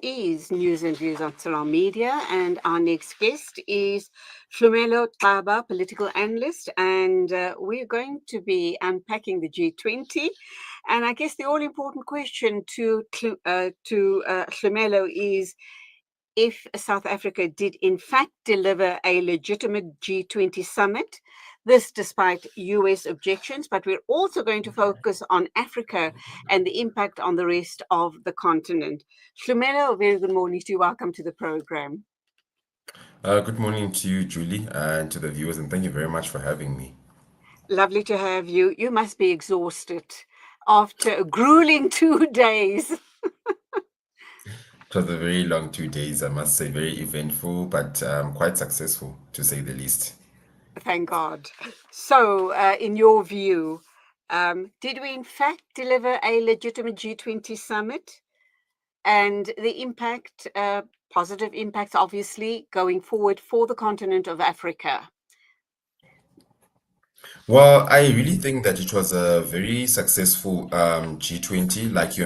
Is News and Views on Social Media, and our next guest is Hlumelo Xaba, political analyst, and we're going to be unpacking the G20. And I guess the all-important question to Hlumelo is if South Africa did in fact deliver a legitimate G20 summit, this despite US objections, but we're also going to focus on Africa and the impact on the rest of the continent. Hlumelo, a very good morning to you. Welcome to the program. Good morning to you, Julie, and to the viewers, and thank you very much for having me. Lovely to have you. You must be exhausted after a grueling 2 days. It was a very long 2 days, I must say, very eventful, but quite successful, to say the least. Thank God. So, in your view, did we in fact deliver a legitimate G20 summit? And the impact, positive impacts, obviously, going forward for the continent of Africa? Well, I really think that it was a very successful G20, like you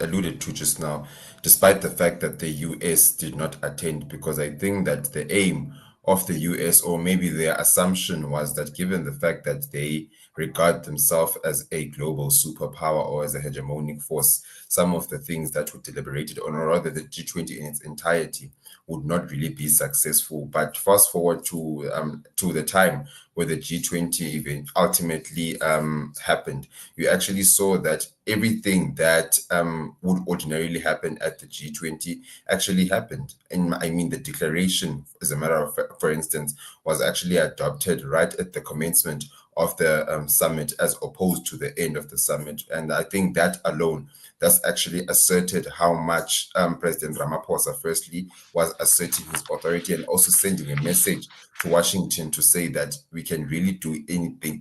alluded to just now, despite the fact that the US did not attend, because I think that the aim of the US, or maybe their assumption, was that given the fact that they regard themselves as a global superpower or as a hegemonic force, some of the things that were deliberated on, or rather the G20 in its entirety, would not really be successful. But fast forward to the time where the G20 event ultimately happened, you actually saw that everything that would ordinarily happen at the G20 actually happened. And I mean, the declaration, as a matter of fact, for instance, was actually adopted right at the commencement of the summit, as opposed to the end of the summit. And I think that alone, that's actually asserted how much President Ramaphosa, firstly, was asserting his authority and also sending a message to Washington to say that we can really do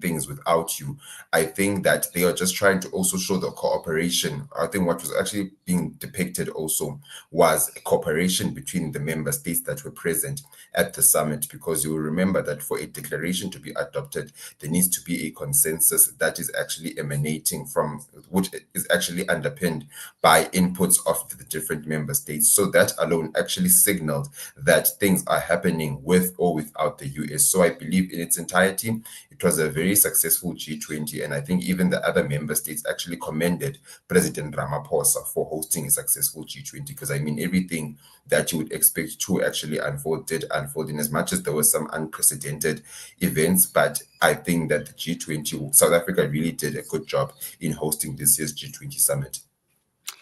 things without you. I think that they are just trying to also show the cooperation. I think what was actually being depicted also was a cooperation between the member states that were present at the summit, because you will remember that for a declaration to be adopted, there needs to be a consensus that is actually emanating from, which is actually underpinned by inputs of the different member states. So that alone actually signaled that things are happening with or without the US. So I believe in its entirety, it was a very successful G20. And I think even the other member states actually commended President Ramaphosa for hosting a successful G20, because I mean, everything that you would expect to actually unfold did unfold, in as much as there were some unprecedented events. But I think that the G20, South Africa really did a good job in hosting this year's G20 summit.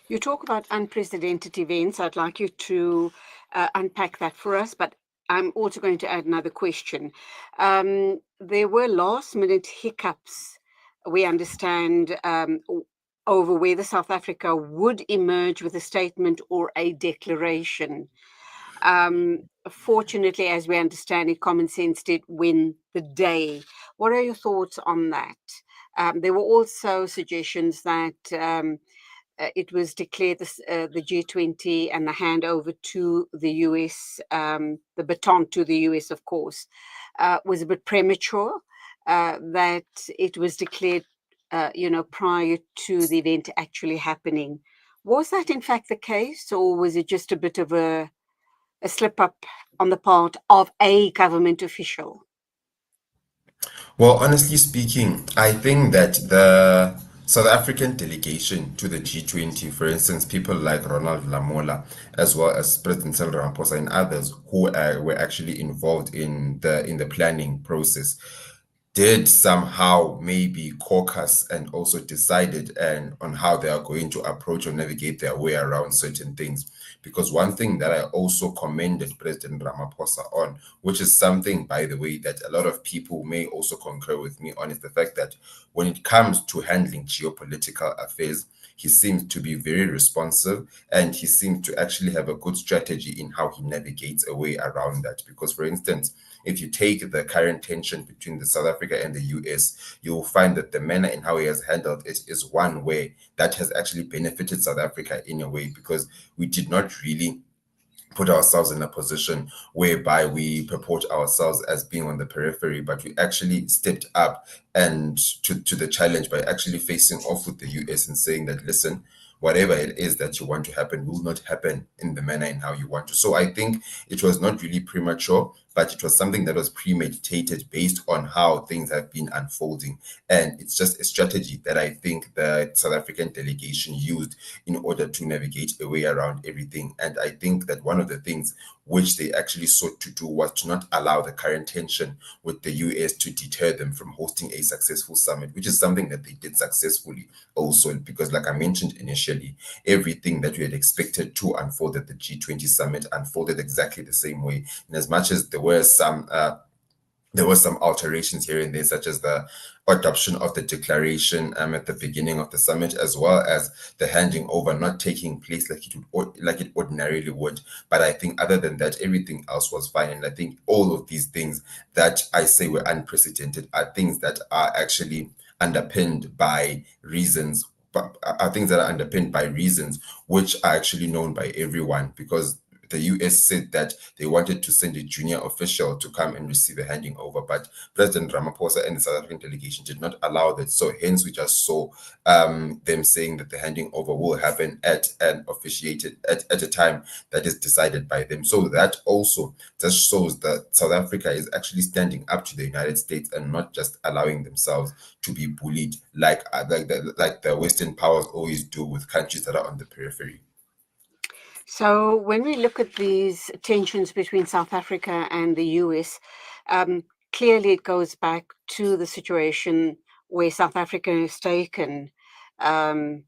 You talk about unprecedented events. I'd like you to unpack that for us, but I'm also going to add another question. There were last-minute hiccups, we understand, over whether South Africa would emerge with a statement or a declaration. Fortunately, as we understand it, common sense did win the day. What are your thoughts on that? There were also suggestions that it was declared the G20 and the handover to the US, the baton to the US, of course, was a bit premature, that it was declared, prior to the event actually happening. Was that in fact the case, or was it just a bit of a slip up on the part of a government official? Well, honestly speaking, I think that the South African delegation to the G20, for instance, people like Hlumelo, as well as President Cyril Ramaphosa and others who were actually involved in the planning process, did somehow maybe caucus and also decided on how they are going to approach or navigate their way around certain things. Because one thing that I also commended President Ramaphosa on, which is something, by the way, that a lot of people may also concur with me on, is the fact that when it comes to handling geopolitical affairs, he seems to be very responsive, and he seems to actually have a good strategy in how he navigates a way around that. Because, for instance, if you take the current tension between the South Africa and the US, you will find that the manner in how he has handled it is one way that has actually benefited South Africa in a way, because we did not really put ourselves in a position whereby we purport ourselves as being on the periphery, but we actually stepped up and to the challenge by actually facing off with the US and saying that, listen, whatever it is that you want to happen will not happen in the manner in how you want to. So I think it was not really premature, but it was something that was premeditated based on how things have been unfolding. And it's just a strategy that I think the South African delegation used in order to navigate a way around everything. And I think that one of the things which they actually sought to do was to not allow the current tension with the US to deter them from hosting a successful summit, which is something that they did successfully also, because like I mentioned initially, everything that we had expected to unfold at the G20 summit unfolded exactly the same way. And as much as there were some alterations here and there, such as the adoption of the declaration at the beginning of the summit, as well as the handing over not taking place like it ordinarily would. But I think other than that, everything else was fine. And I think all of these things that I say were unprecedented are things that are actually underpinned by reasons. But are things that are underpinned by reasons which are actually known by everyone, because the US said that they wanted to send a junior official to come and receive a handing over, but President Ramaphosa and the South African delegation did not allow that. So hence we just saw them saying that the handing over will happen at a time that is decided by them. So that also just shows that South Africa is actually standing up to the United States and not just allowing themselves to be bullied like the Western powers always do with countries that are on the periphery. So when we look at these tensions between South Africa and the US, clearly it goes back to the situation where South Africa has taken the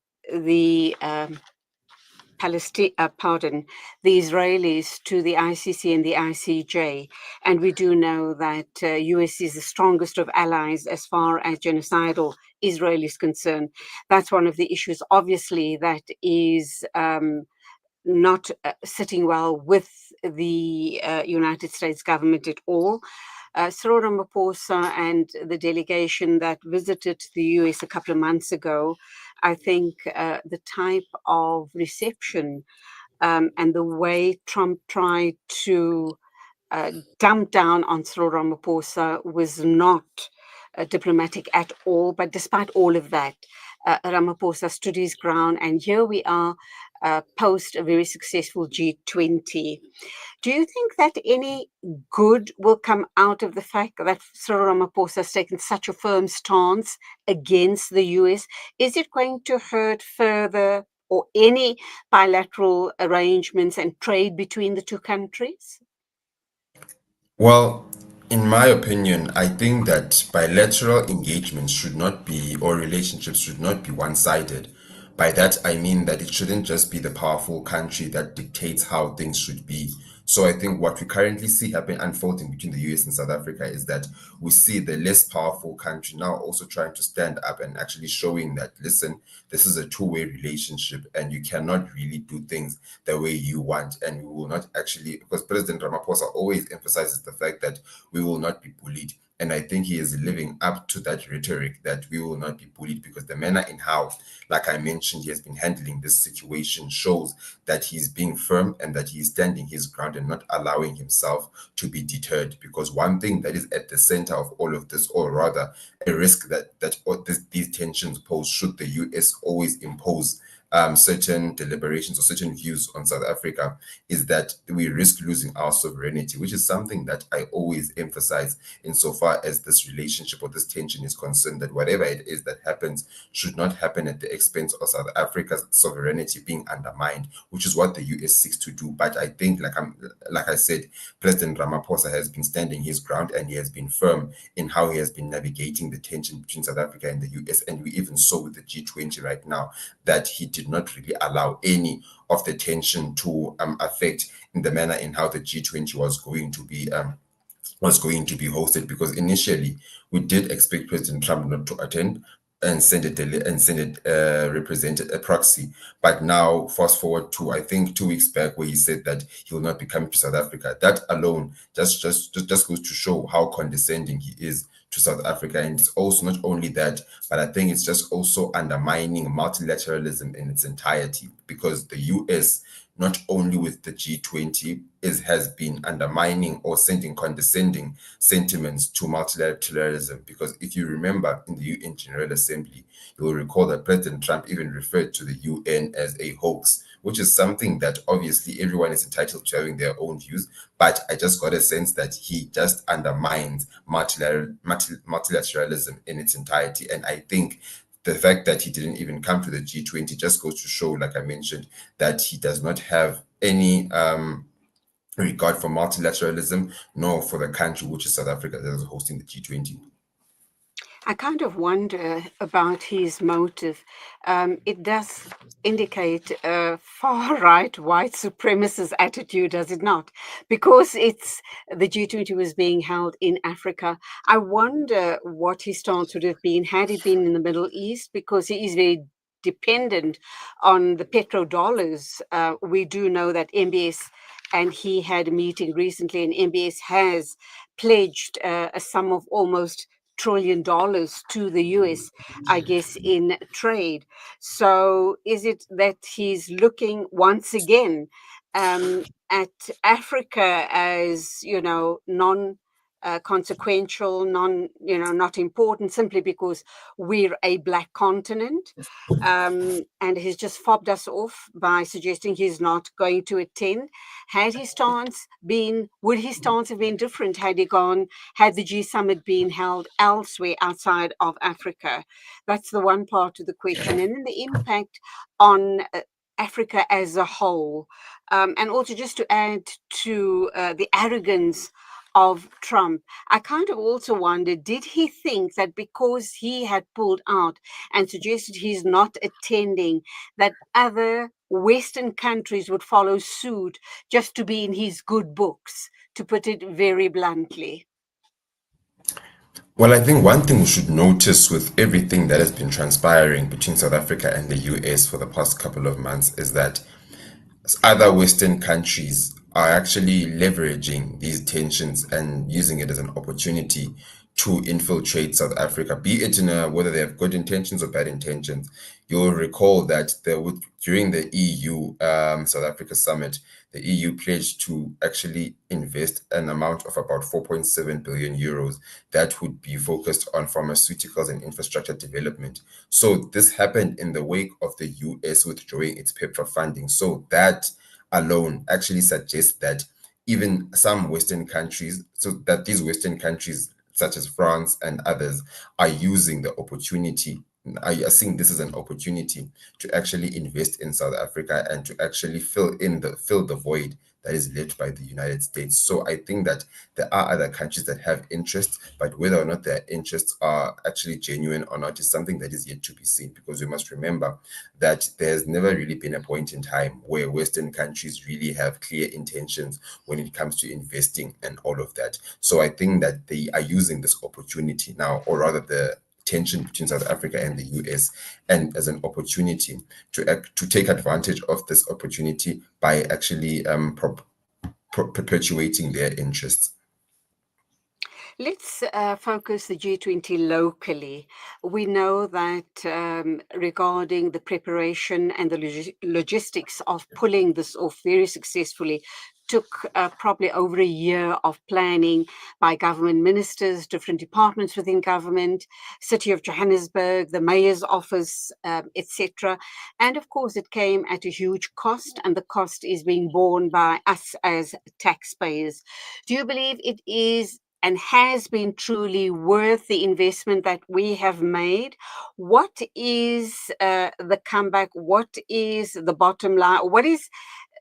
the Israelis to the ICC and the ICJ. And we do know that US is the strongest of allies as far as genocidal Israel is concerned. That's one of the issues, obviously, that is not sitting well with the United States government at all. Cyril Ramaphosa and the delegation that visited the US a couple of months ago, I think the type of reception and the way Trump tried to dump down on Cyril Ramaphosa was not diplomatic at all. But despite all of that, Ramaphosa stood his ground, and here we are post a very successful G20. Do you think that any good will come out of the fact that Cyril Ramaphosa has taken such a firm stance against the US? Is it going to hurt further or any bilateral arrangements and trade between the two countries? Well, in my opinion, I think that bilateral engagements should not be, or relationships should not be one-sided. By that, I mean that it shouldn't just be the powerful country that dictates how things should be. So I think what we currently see happen unfolding between the US and South Africa is that we see the less powerful country now also trying to stand up and actually showing that, listen, this is a two-way relationship and you cannot really do things the way you want. And we will not actually, because President Ramaphosa always emphasizes the fact that we will not be bullied. And I think he is living up to that rhetoric that we will not be bullied, because the manner in how, like I mentioned, he has been handling this situation shows that he's being firm and that he's standing his ground and not allowing himself to be deterred. Because one thing that is at the center of all of this, or rather a risk these tensions pose should the US always impose certain deliberations or certain views on South Africa, is that we risk losing our sovereignty, which is something that I always emphasize insofar as this relationship or this tension is concerned, that whatever it is that happens should not happen at the expense of South Africa's sovereignty being undermined, which is what the US seeks to do. But I think, like I said, President Ramaphosa has been standing his ground and he has been firm in how he has been navigating the tension between South Africa and the US. And we even saw with the G20 right now that he did not really allow any of the tension to affect in the manner in how the G20 was going to be hosted, because initially we did expect President Trump not to attend and send a proxy. But now, fast forward to, I think, 2 weeks back, where he said that he will not be coming to South Africa. That alone just goes to show how condescending he is to South Africa. And it's also not only that, but I think it's just also undermining multilateralism in its entirety, because the US not only with the G20, has been undermining or sending condescending sentiments to multilateralism. Because if you remember in the UN General Assembly, you will recall that President Trump even referred to the UN as a hoax, which is something that obviously everyone is entitled to having their own views. But I just got a sense that he just undermines multilateralism in its entirety. And I think the fact that he didn't even come to the G20 just goes to show, like I mentioned, that he does not have any regard for multilateralism, nor for the country, which is South Africa, that is hosting the G20. I kind of wonder about his motive. It does indicate a far right white supremacist attitude, does it not? Because it's the G20 was being held in Africa. I wonder what his stance would have been had he been in the Middle East, because he is very dependent on the petrodollars. We do know that MBS, and he had a meeting recently, and MBS has pledged a sum of almost $1 trillion to the US, I guess, in trade. So is it that he's looking once again at Africa as, non consequential, not important, simply because we're a black continent? And he's just fobbed us off by suggesting he's not going to attend. Would his stance have been different had the G summit been held elsewhere outside of Africa? That's the one part of the question. And then the impact on Africa as a whole. And also, just to add to the arrogance of Trump, I kind of also wondered, did he think that because he had pulled out and suggested he's not attending, that other Western countries would follow suit just to be in his good books, to put it very bluntly? Well, I think one thing we should notice with everything that has been transpiring between South Africa and the US for the past couple of months is that other Western countries are actually leveraging these tensions and using it as an opportunity to infiltrate South Africa, be it in whether they have good intentions or bad intentions. You'll recall that during the EU South Africa summit, the EU pledged to actually invest an amount of about 4.7 billion euros that would be focused on pharmaceuticals and infrastructure development. So this happened in the wake of the US withdrawing its PEPFAR funding. So that alone actually suggests that even some Western countries, so that these Western countries such as France and others are using the opportunity, are seeing this as an opportunity to actually invest in South Africa and to actually fill the void that is left by the United States. So I think that there are other countries that have interests, but whether or not their interests are actually genuine or not is something that is yet to be seen, because we must remember that there's never really been a point in time where Western countries really have clear intentions when it comes to investing and all of that. So I think that they are using this opportunity now, or rather the tension between South Africa and the US, and as an opportunity to take advantage of this opportunity by actually perpetuating their interests. Let's focus the G20 locally. We know that regarding the preparation and the logistics of pulling this off very successfully, took probably over a year of planning by government ministers, different departments within government, City of Johannesburg, the mayor's office, etc. And of course, it came at a huge cost, and the cost is being borne by us as taxpayers. Do you believe it is and has been truly worth the investment that we have made? What is the comeback? What is the bottom line? What is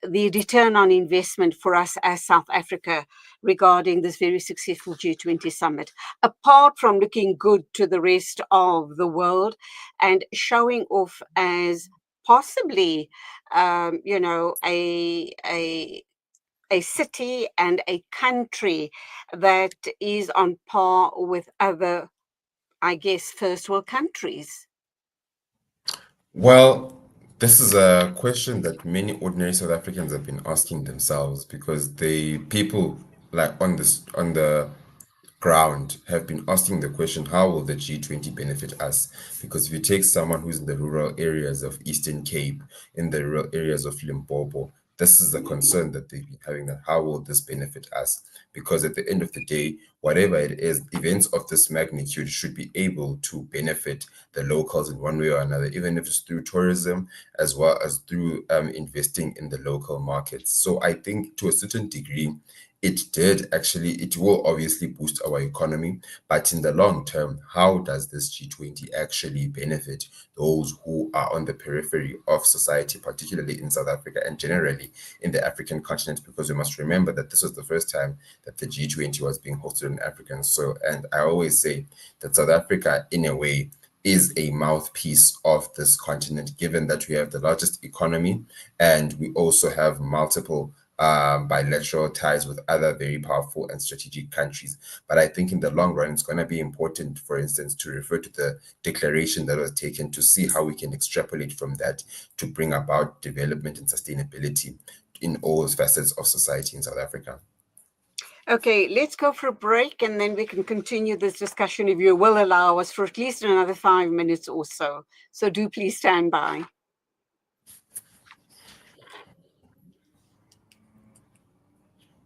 the return on investment for us as South Africa regarding this very successful G20 summit, apart from looking good to the rest of the world and showing off as possibly, a city and a country that is on par with other, I guess, first world countries? Well, this is a question that many ordinary South Africans have been asking themselves, because the people like on the ground have been asking the question, how will the G20 benefit us? Because if you take someone who's in the rural areas of Eastern Cape, in the rural areas of Limpopo, This is the concern that they've been having, that how will this benefit us? Because at the end of the day, whatever it is, events of this magnitude should be able to benefit the locals in one way or another, even if it's through tourism as well as through investing in the local markets. So I think to a certain degree, it will obviously boost our economy, but in the long term, how does this G20 actually benefit those who are on the periphery of society, particularly in South Africa and generally in the African continent? Because we must remember that this was the first time that the G20 was being hosted in African soil. And I always say that South Africa, in a way, is a mouthpiece of this continent, given that we have the largest economy and we also have multiple bilateral ties with other very powerful and strategic countries. But I think in the long run, it's going to be important, for instance, to refer to the declaration that was taken to see how we can extrapolate from that to bring about development and sustainability in all facets of society in South Africa. Okay, let's go for a break and then we can continue this discussion, if you will allow us, for at least another 5 minutes or so. So do please stand by.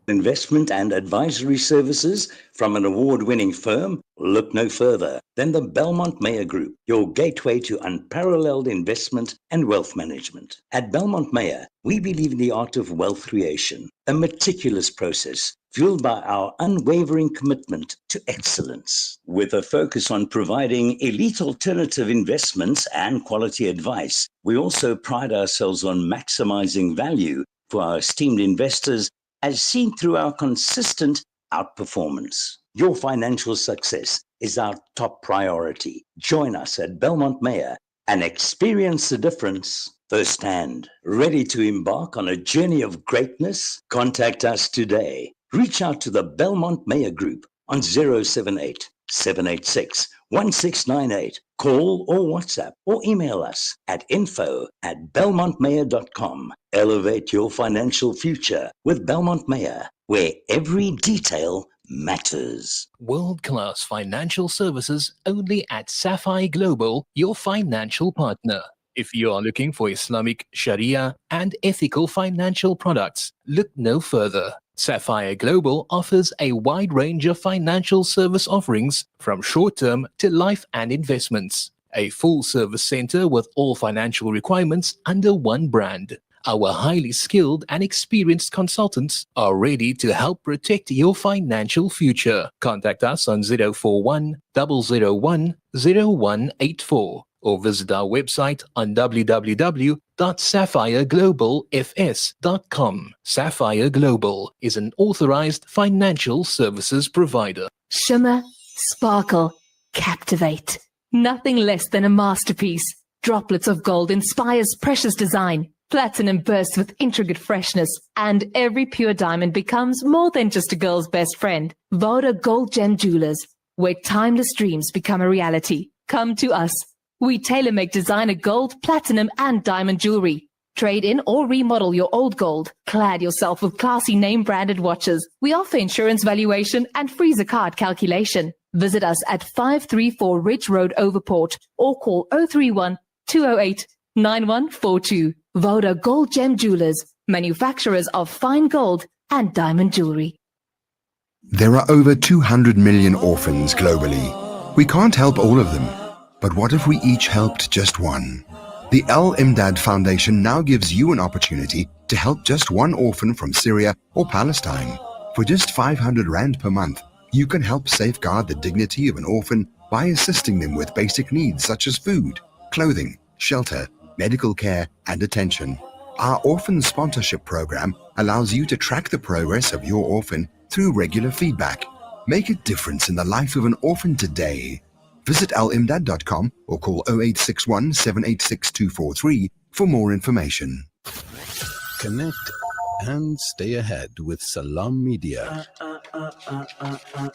Investment and advisory services from an award-winning firm? Look no further than the Belmont Meyer Group, your gateway to unparalleled investment and wealth management. At Belmont Meyer, we believe in the art of wealth creation, a meticulous process fueled by our unwavering commitment to excellence. With a focus on providing elite alternative investments and quality advice, we also pride ourselves on maximizing value for our esteemed investors, as seen through our consistent outperformance. Your financial success is our top priority. Join us at Belmont Meyer and experience the difference firsthand. Ready to embark on a journey of greatness? Contact us today. Reach out to the Belmont Meyer Group on 078 786 1698. Call or WhatsApp or email us at info@belmontmeyer.com. Elevate your financial future with Belmont Meyer, where every detail matters. World-class financial services only at Sapphire Global, your financial partner. If you are looking for Islamic Sharia and ethical financial products, look no further. Sapphire Global offers a wide range of financial service offerings from short-term to life and investments. A full-service center with all financial requirements under one brand. Our highly skilled and experienced consultants are ready to help protect your financial future. Contact us on 041 001 0184 or visit our website on www.sapphireglobalfs.com. Sapphire Global is an authorized financial services provider. Shimmer, sparkle, captivate. Nothing less than a masterpiece. Droplets of gold inspires precious design. Platinum bursts with intricate freshness, and every pure diamond becomes more than just a girl's best friend. Voda Gold Gem Jewelers, where timeless dreams become a reality. Come to us. We tailor-make designer gold, platinum, and diamond jewelry. Trade in or remodel your old gold. Clad yourself with classy name-branded watches. We offer insurance valuation and freezer card calculation. Visit us at 534 Ridge Road, Overport, or call 031 208 9142. Voda Gold Gem Jewelers, manufacturers of fine gold and diamond jewelry. There are over 200 million orphans globally. We can't help all of them, but what if we each helped just one? The Al Imdad Foundation now gives you an opportunity to help just one orphan from Syria or Palestine. For just 500 Rand per month, you can help safeguard the dignity of an orphan by assisting them with basic needs such as food, clothing, shelter, medical care, and attention. Our orphan sponsorship program allows you to track the progress of your orphan through regular feedback. Make a difference in the life of an orphan today. Visit alimdad.com or call 0861 786 243 for more information. Connect and stay ahead with Salam Media.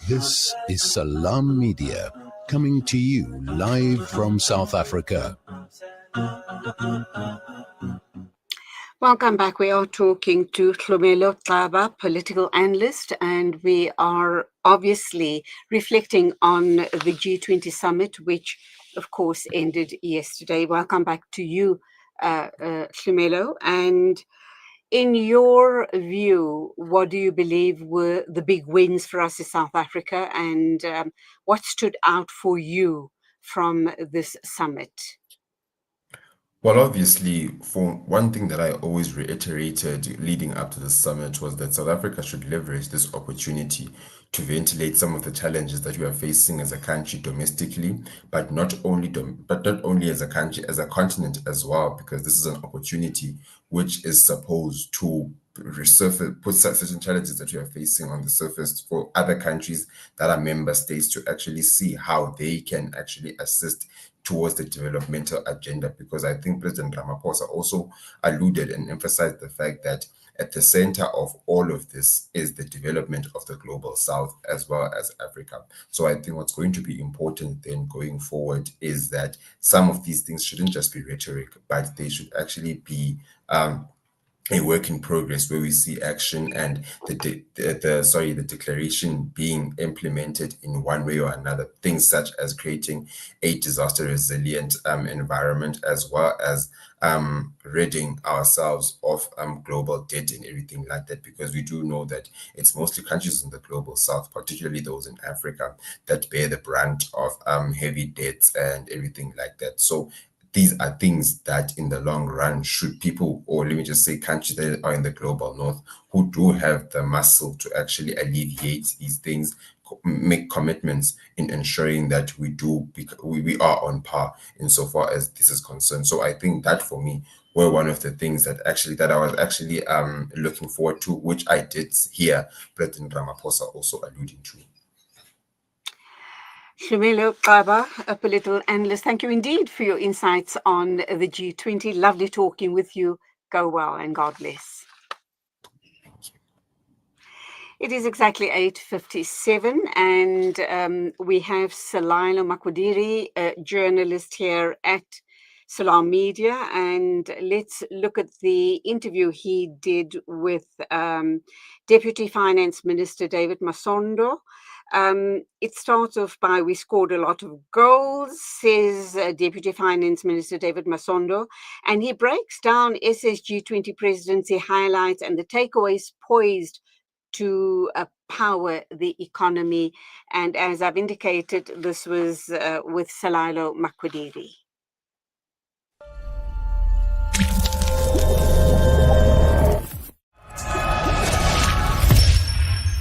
This is Salam Media, coming to you live from South Africa. Welcome back. We are talking to Hlumelo Xaba, political analyst, and we are obviously reflecting on the G20 summit, which of course ended yesterday. Welcome back to you, Hlumelo. And In your view, what do you believe were the big wins for us in South Africa, and what stood out for you from this summit? Well, obviously, for one thing that I always reiterated leading up to the summit was that South Africa should leverage this opportunity to ventilate some of the challenges that we are facing as a country domestically, but not only as a country, as a continent as well, because this is an opportunity which is supposed to resurface, put certain challenges that we are facing on the surface for other countries that are member states to actually see how they can actually assist towards the developmental agenda, because I think President Ramaphosa also alluded and emphasized the fact that at the center of all of this is the development of the global south as well as Africa. So I think what's going to be important then going forward is that some of these things shouldn't just be rhetoric, but they should actually be a work in progress where we see action and the declaration being implemented in one way or another. Things such as creating a disaster resilient environment, as well as ridding ourselves of global debt and everything like that, because we do know that it's mostly countries in the global south, particularly those in Africa, that bear the brunt of heavy debts and everything like that. So these are things that in the long run, should people, or let me just say countries that are in the global north who do have the muscle to actually alleviate these things, make commitments in ensuring that we are on par insofar as this is concerned. So I think that for me were one of the things that I was actually looking forward to, which I did hear President Ramaphosa also alluding to. Hlumelo Xaba, a political analyst, thank you indeed for your insights on the G20. Lovely talking with you. Go well and God bless. It is exactly 8:57 and we have Hlumelo Xaba, a journalist here at Salam Media, and let's look at the interview he did with Deputy Finance Minister David Masondo. It starts off by, we scored a lot of goals, says Deputy Finance Minister David Masondo, and he breaks down SSG20 presidency highlights and the takeaways poised to power the economy. And as I've indicated, this was with Hlumelo Xaba.